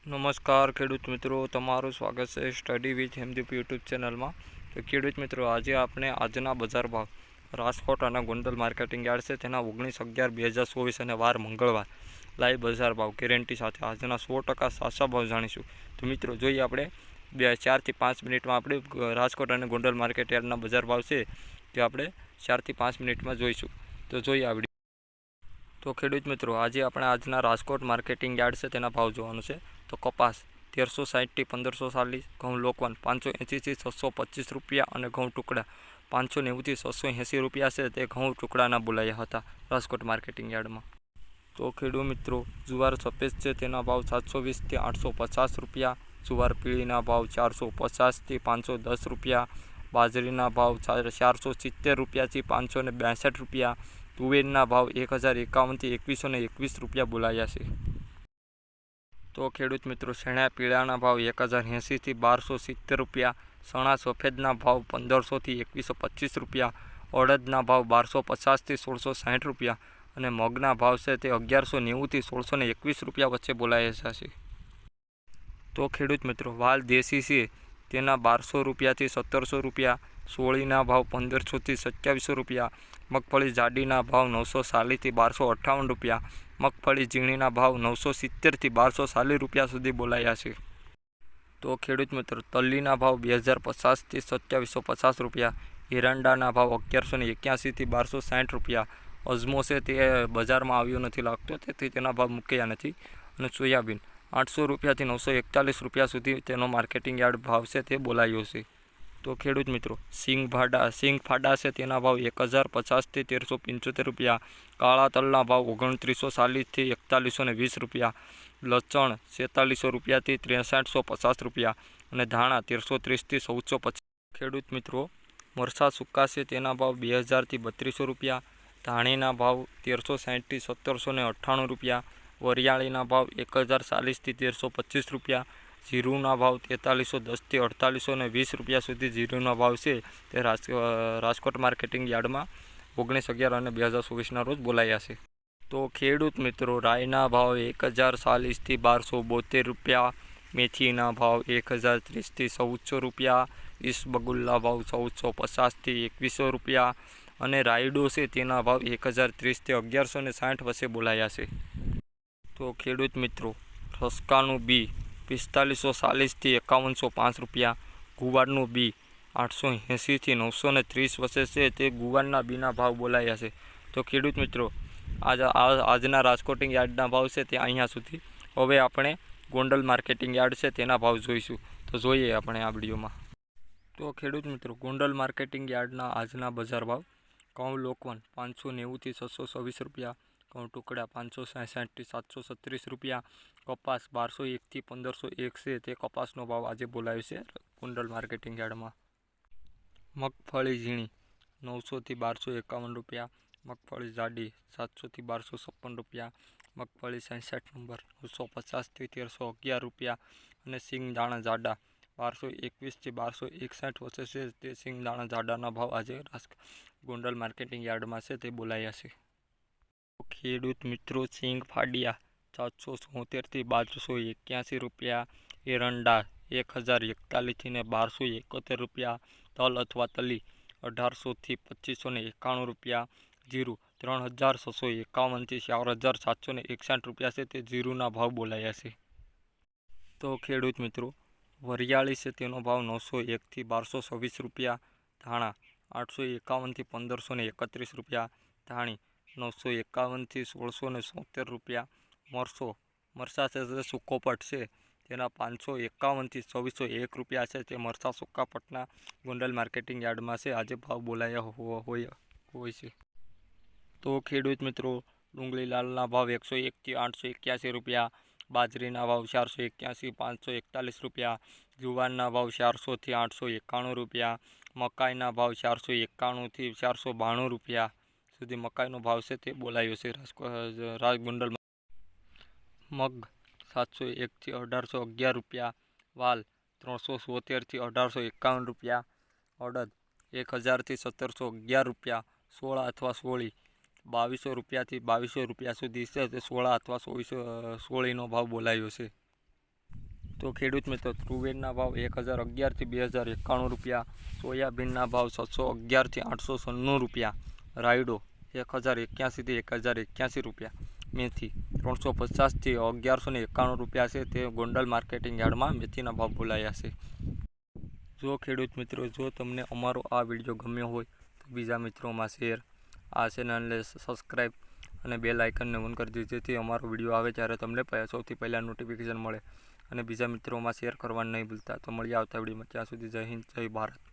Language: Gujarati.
નમસ્કાર ખેડૂત મિત્રો, તમારું સ્વાગત છે સ્ટડી વિથ હેમદીપ યુટ્યુબ ચેનલમાં. તો ખેડૂત મિત્રો, આજે આપણે આજના બજાર ભાવ રાજકોટ અને ગોંડલ માર્કેટિંગ યાર્ડ છે તેના 19/11/2024 અને વાર મંગળવાર લાઈવ બજાર ભાવ ગેરંટી સાથે આજના 100% સાચા ભાવ જાણીશું. તો મિત્રો જોઈએ આપણે 4 થી 5 મિનિટમાં આપણે રાજકોટ અને ગોંડલ માર્કેટ યાર્ડના બજાર ભાવ છે તે આપણે 4 થી 5 મિનિટમાં જોઈશું. તો જોઈએ આવડી. તો ખેડૂત મિત્રો, આજે આપણે આજના રાજકોટ માર્કેટિંગ યાર્ડ છે તેના ભાવ જોવાનું છે. તો કપાસ 1360 થી 1540, ઘઉં લોકવન 580 થી 625 રૂપિયા અને ઘઉં ટુકડા 590 થી 680 રૂપિયા છે તે ઘઉં ટુકડાના બોલાયા હતા રાજકોટ માર્કેટિંગ યાર્ડમાં. તો ખેડૂત મિત્રો, જુવાર સફેદ છે તેના ભાવ 720 થી 850 રૂપિયા, જુવાર પીળીના ભાવ 450 થી 510 રૂપિયા, બાજરીના ભાવ 470 રૂપિયાથી 562 રૂપિયા, તુવેરના ભાવ 1051 થી 2121 રૂપિયા બોલાયા છે. તો ખેડૂત મિત્રો, ચણા પીળાના ભાવ 1080 થી 1270 રૂપિયા, ચણા સફેદના ભાવ 1500 થી 2125 રૂપિયા, અડદના ભાવ 1250 થી 1660 રૂપિયા અને મગના ભાવ છે તે 1190 થી 1621 રૂપિયા વચ્ચે બોલાયા છે. તો ખેડૂત મિત્રો, વાલ દેશી છે તેના 1200 રૂપિયાથી 1700 રૂપિયા, સોળીના ભાવ 1500 થી 2700 રૂપિયા, મગફળી જાડીના ભાવ 940 થી 1258 રૂપિયા, મગફળી ઝીણીના ભાવ 970 થી 1240 રૂપિયા સુધી બોલાયા છે. તો ખેડૂત મિત્રો, તલ્લીના ભાવ 2050 થી 2750 રૂપિયા, એરંડાના ભાવ 1181 થી 1260 રૂપિયા, અજમો છે તે બજારમાં આવ્યો નથી લાગતો તેથી તેના ભાવ મૂક્યા નથી, અને સોયાબીન 800 રૂપિયાથી 941 રૂપિયા સુધી તેનો માર્કેટિંગ યાર્ડ ભાવ છે તે બોલાયો છે. તો ખેડૂત મિત્રો, સિંગ ફાડા છે તેના ભાવ 1050 થી 1375 રૂપિયા, કાળા તલના ભાવ 2940 થી 4120 રૂપિયા, લસણ 4600 રૂપિયાથી 6350 રૂપિયા અને ધાણા 1330 થી 1450. ખેડૂત મિત્રો, મરચાં સૂકા છે તેના ભાવ 2000 થી 3200 રૂપિયા, ધાણીના ભાવ 1360 થી 1798 રૂપિયા, વરિયાળીના ભાવ 1040 થી 1325 રૂપિયા, જીરુના ભાવ 4310 થી 4820 રૂપિયા સુધી જીરુના ભાવ છે તે રાજકોટ માર્કેટિંગ યાર્ડમાં 19/11 અને 2024ના રોજ બોલાયા છે. તો ખેડૂત મિત્રો, રાઈના ભાવ 1040 થી 1272 રૂપિયા, મેથીના ભાવ 1030 થી 1400 રૂપિયા, ઈસબગુલના ભાવ 1450 થી 2100 રૂપિયા અને રાયડો છે તેના ભાવ 1030 થી 1160 વચ્ચે બોલાયા છે. તો ખેડૂત મિત્રો, રસકાનું બી 4540 થી 5105 રૂપિયા, ગુવારનું બી 880 થી 930 વચ્ચે છે તે ગુવારના બીના ભાવ બોલાયા છે. તો ખેડૂત મિત્રો, આજના રાજકોટિંગ યાર્ડના ભાવ છે તે અહીંયા સુધી. હવે આપણે ગોંડલ માર્કેટિંગ યાર્ડ છે તેના ભાવ જોઈશું. તો જોઈએ આપણે આ વિડીયોમાં. તો ખેડૂત મિત્રો, ગોંડલ માર્કેટિંગ યાર્ડના આજના બજાર ભાવ: ઘઉં લોકવન 590 થી 626 રૂપિયા, ઘઉં ટુકડા 566 થી 736 રૂપિયા, કપાસ 1201 થી 1501 છે તે કપાસનો ભાવ આજે બોલાયો છે ગોંડલ માર્કેટિંગ યાર્ડમાં. મગફળી ઝીણી 900 થી 1251 રૂપિયા, મગફળી જાડી 700 થી 1256 રૂપિયા, મગફળી 66 નંબર 950 થી 1311 રૂપિયા અને સિંગ દાણા જાડા 1221 થી 1261 વચ્ચે છે તે સિંગ દાણા જાડાના ભાવ આજે ગોંડલ માર્કેટિંગ યાર્ડમાં છે તે બોલાયા છે. ખેડૂત મિત્રો, સિંગ ફાડિયા 774 થી 1281 રૂપિયા, એરંડા 1041 થી 1271 રૂપિયા, તલ અથવા તલી 1800 થી 2591 રૂપિયા, જીરું 3651 થી 4761 રૂપિયા છે તે જીરુના ભાવ બોલાયા છે. તો ખેડૂત મિત્રો, વરિયાળી છે તેનો ભાવ 901 થી 1226 રૂપિયા, ધાણા 851 થી 1531 રૂપિયા, ધાણી 951 થી 1670 રૂપિયા, મરચાં છે તે સૂકોપટ છે તેના 551 થી 2401 રૂપિયા છે તે મરચાં સૂકાપટના ગોંડલ માર્કેટિંગ યાર્ડમાં છે આજે ભાવ બોલાયા હોય છે. તો ખેડૂત મિત્રો, ડુંગળી લાલના ભાવ 101 થી 881 રૂપિયા, બાજરીના ભાવ 481 541 રૂપિયા, જુવારના ભાવ 400 થી 891 રૂપિયા, મકાઈના ભાવ 491 થી 492 રૂપિયા સુધી મકાઈનો ભાવ છે તે બોલાયો છે ગોંડલમાં. મગ 701 થી 1811 રૂપિયા, વાલ 373 થી 1851 રૂપિયા, અડદ 1000 થી 1711 રૂપિયા, સોળા અથવા સોળી 2200 રૂપિયાથી 2200 રૂપિયા સુધી છે તે સોળા અથવા સોળીનો ભાવ બોલાયો છે. તો ખેડૂત મિત્રો તુવેરના ભાવ 1011થી 2091 રૂપિયા, સોયાબીનના ભાવ 611થી 896 રૂપિયા, રાયડો 1081થી 1081 રૂપિયા, મેથી 350થી 1191 રૂપિયા છે. તે ગોંડલ માર્કેટિંગ યાર્ડમાં મેથીના ભાવ બોલાયા છે. જો ખેડૂત મિત્રો, જો તમને અમારો આ વિડીયો ગમ્યો હોય તો બીજા મિત્રોમાં શેર, આ ચેનલને સબસ્ક્રાઈબ અને બેલ આઇકનને ઓન કરી દેજો, જેથી અમારો વિડીયો આવે ત્યારે તમને સૌથી પહેલાં નોટિફિકેશન મળે. અને બીજા મિત્રોમાં શેર કરવાનું નહીં ભૂલતા. તો મળીએ આવતા વિડીયોમાં. ત્યાં સુધી જય હિન્દ, જય ભારત.